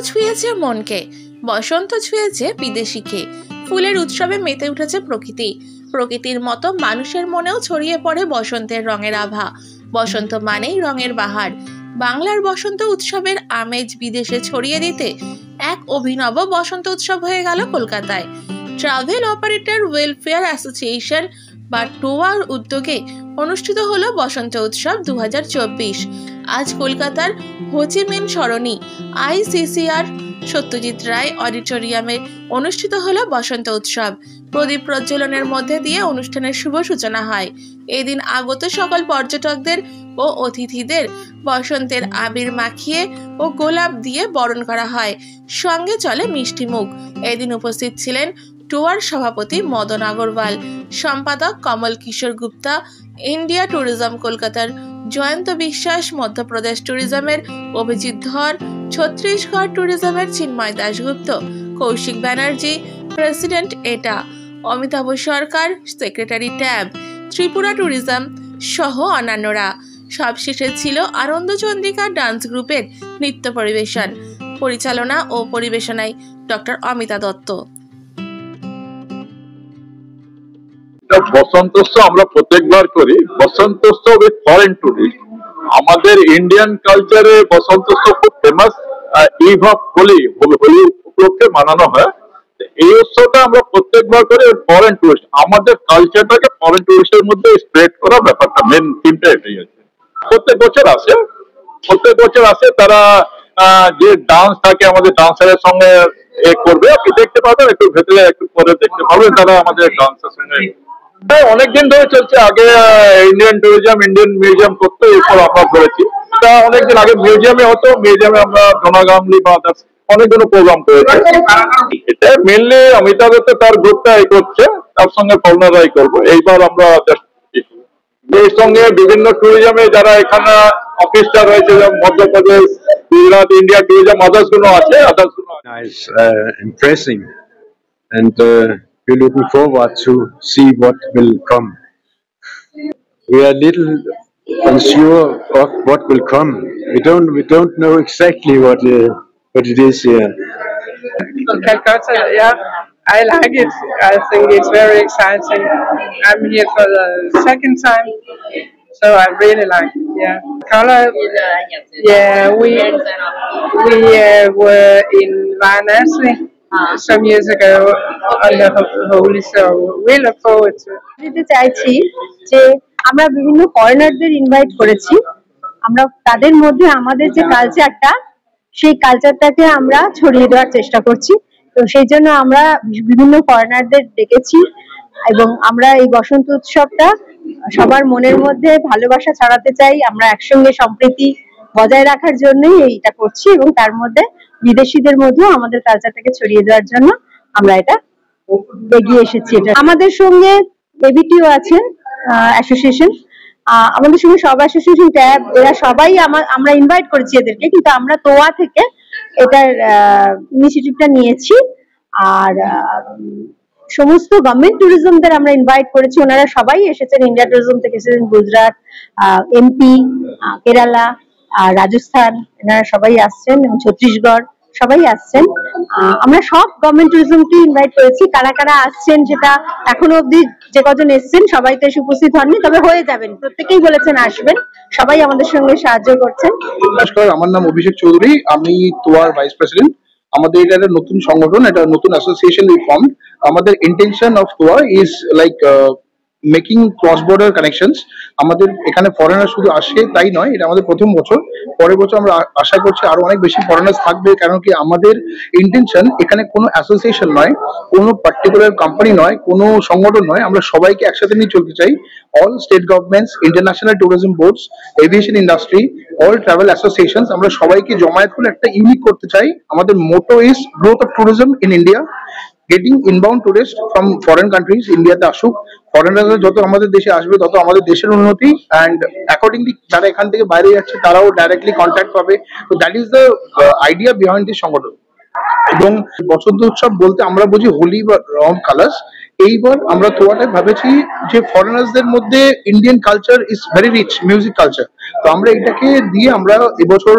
ছুঁয়েছে মনকে, বসন্ত ছুঁয়েছে বিদেশিকে। ফুলের উৎসবে মেতে উঠেছে প্রকৃতি। প্রকৃতির মতো মানুষের মনেও ছড়িয়ে পড়ে বসন্তের রঙের আভা। বসন্ত মানেই রঙের বাহার। বাংলার বসন্ত উৎসবের আমেজ বিদেশে ছড়িয়ে দিতে এক অভিনব বসন্ত উৎসব হয়ে গেল কলকাতায়। ট্রাভেল অপারেটর ওয়েলফেয়ার অ্যাসোসিয়েশন বা টোয়ার উদ্যোগে অনুষ্ঠিত হলো বসন্ত উৎসব 2024। আজ কলকাতার হোচিমিন সরণি ICCR সত্যজিৎ রায় অডিটোরিয়ামে অনুষ্ঠিত হলো বসন্ত উৎসব। প্রদীপ প্রজ্বলনের মধ্যে দিয়ে অনুষ্ঠানের শুভ সূচনা হয়। এদিন আগত সকল পর্যটকদের ও অতিথিদের বসন্তের আবির মাখিয়ে ও গোলাপ দিয়ে বরণ করা হয়। সঙ্গে চলে মিষ্টি মুখ। এদিন উপস্থিত ছিলেন টোয়ার সভাপতি মদন আগরওয়াল, সম্পাদক কমল কিশোর গুপ্তা, ইন্ডিয়া ট্যুরিজম কলকাতার জয়ন্ত বিশ্বাস, মধ্যপ্রদেশ ট্যুরিজমের অভিজিৎ ধর, ছত্তিশগড় ট্যুরিজমের চিন্ময় দাশগুপ্ত, কৌশিক ব্যানার্জি, প্রেসিডেন্ট এটা, অমিতাভ সরকার, সেক্রেটারি ট্যাব, ত্রিপুরা ট্যুরিজম সহ অন্যান্যরা। সবশেষে ছিল আনন্দচন্দ্রিকা ডান্স গ্রুপের নৃত্য পরিবেশন। পরিচালনা ও পরিবেশনায় ডক্টর অমিতা দত্ত। বসন্ত উৎসব আমরা প্রত্যেকবার করি। বসন্ত উৎসব উইথ ফরেন টুরিস্ট। আমাদের ইন্ডিয়ান কালচারে বসন্ত উৎসব খুব ফেমাস। ইভ অফ হোলি উপলক্ষে মানানো হয়। এই উৎসবটা আমরা প্রত্যেকবার করি ফরেন টুরিস্ট। আমাদের কালচারটাকে ফরেন টুরিস্টের মধ্যে স্প্রেড করা ব্যাপারটা মেন থিমটা এটাই আছে। প্রত্যেক বছর আসে তারা যে ডান্স থাকে আমাদের ডান্সারের সঙ্গে করবে। আপনি দেখতে পাবেন, একটু ভেতরে একটু পরে দেখতে পাবেন তারা আমাদের ডান্সের সঙ্গে। অনেকদিন ধরে চলছে। আগে ইন্ডিয়ান ট্যুরিজম, ইন্ডিয়ান মিউজিয়াম করতো, এরপর আমরা করেছি। তা অনেকদিন আগে মিউজিয়ামে হতো। মিউজিয়ামে আমরা ডোনাগামলি বা অনেকগুলো প্রোগ্রাম করেছি। এটা মেনলি অমিতাভ দত্ত তার গ্রুপটা করছে, তার সঙ্গে পার্টনারাই করবো। এইবার আমরা এর সঙ্গে বিভিন্ন ট্যুরিজমে যারা এখানে অফিসটা রয়েছে, যেমন Madhya Pradesh, Gujarat, India tourism, others গুলো আছে। Impressing, and we're looking forward to see what will come. We are little unsure of what will come. We don't know exactly what it is here. Calcutta, yeah, I like it. I think it's very exciting. I'm here for the second time, so I really like it. Yeah, color. Yeah, we were in Varanasi some years ago on the Holy, so we look forward to it. দিতে চাইছি যে আমরা বিভিন্ন ফরেনারদের invite করেছি। আমরা তাদের মধ্যে আমাদের যে কালচারটা, সেই কালচারটাকে আমরা ছড়িয়ে দেওয়ার চেষ্টা করছি। তো সেই জন্য আমরা বিভিন্ন ফরেনারদের ডেকেছি এবং আমরা এই বসন্ত উৎসবটা সবার মনের মধ্যে ভালোবাসা ছড়াতে চাই। আমরা একসঙ্গে সম্প্রীতি বজায় রাখার জন্যই এইটা করছি এবং তার মধ্যে বিদেশিদের মধ্যেও আমাদের কালচারটাকে ছড়িয়ে দেওয়ার জন্য আমরা এটা এগিয়ে এসেছি। এটা আমাদের সঙ্গে এবিটিও আছেন অ্যাসোসিয়েশন, আমাদের সঙ্গে সব অ্যাসোসিয়েশন, ট্যাব, এরা সবাই আমরা ইনভাইট করেছি এদেরকে, কিন্তু আমরা তোয়া থেকে এটার ইনিশিয়েটিভটা নিয়েছি। আর সমস্ত গভর্নমেন্ট ট্যুরিজমদের আমরা ইনভাইট করেছি। ওনারা সবাই এসেছেন, ইন্ডিয়া ট্যুরিজম থেকে এসেছেন, গুজরাট, MP, কেরালা, রাজস্থান, এনারা সবাই আসছেন এবং ছত্তিশগড় সবাই আসছেন। আমরা সব গভর্নমেন্ট ট্যুরিজমকে ইনভাইট করেছি। কারা কারা আসছেন সেটা এখনো অবধি যে কজন এসছেন সবাই তো এসে উপস্থিত হননি, তবে হয়ে যাবেন। প্রত্যেকেই বলেছেন আসবেন, সবাই আমাদের সঙ্গে সাহায্য করছেন। নমস্কার, আমার নাম অভিষেক চৌধুরী, আমি তোয়ার ভাইস প্রেসিডেন্ট। আমাদের এটা একটা নতুন সংগঠন, এটা নতুন অ্যাসোসিয়েশন উই ফর্ম। আমাদের intention of Toya is like making cross border connections. আমাদের এখানে ফরেনার শুধু আসে তাই নয়, এটা আমাদের প্রথম বছর। পরের বছর আমরা আশা করছি আরো অনেক বেশি ফরেনার্স থাকবে, কারণ কি আমাদের ইন্টেনশন এখানে কোনো অ্যাসোসিয়েশন নয়, কোনো পার্টিকুলার কোম্পানি নয়, কোনো সংগঠন নয়, আমরা সবাইকে একসাথে নিয়ে চলতে চাই। All state governments, international tourism boards, aviation industry, all travel associations, আমরা সবাইকে জমায়েত করে একটা ইউনিক করতে চাই। আমাদের motto is growth of tourism in India, getting inbound tourist from foreign countries ইন্ডিয়াতে আসুক। ফরেনাররা যত আমাদের দেশে আসবে তত আমাদের দেশের উন্নতি, অ্যান্ড অ্যাকর্ডিংলি যারা এখান থেকে বাইরে যাচ্ছে তারাও ডাইরেক্টলি কন্ট্যাক্ট পাবে। তো that is the idea behind this সংগঠন। এবং বসন্ত উৎসব বলতে আমরা বুঝি হোলি বা রং কালার্স। এইবার আমরা তোয়াটায় ভাবেছি যে ফরেনার্সদের মধ্যে Indian culture is very rich music culture. তো আমরা এটাকে দিয়ে আমরা এবছর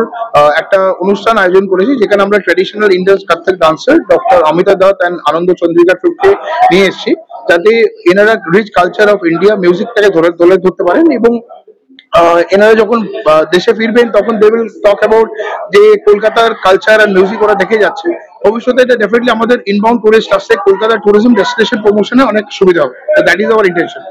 একটা অনুষ্ঠান আয়োজন করেছি, যেখানে আমরা traditional Indian Kathak dancer doctor Amita Dutta and Ananda Chandrika ট্রুপকে নিয়ে এসেছি, যাতে এনারা রিচ কালচার অফ ইন্ডিয়া মিউজিকটাকে ধরতে পারেন। এবং এনারা যখন দেশে ফিরবেন তখন দে উইল টক অ্যাবাউট যে কলকাতার কালচার আর মিউজিক ওরা দেখে যাচ্ছে। ভবিষ্যতে এটা ডেফিনেটলি আমাদের ইনবাউন্ড টুরিস্ট আসছে, কলকাতার ট্যুরিজম ডেস্টিনেশন প্রমোশনে অনেক সুবিধা হবে। That is our intention.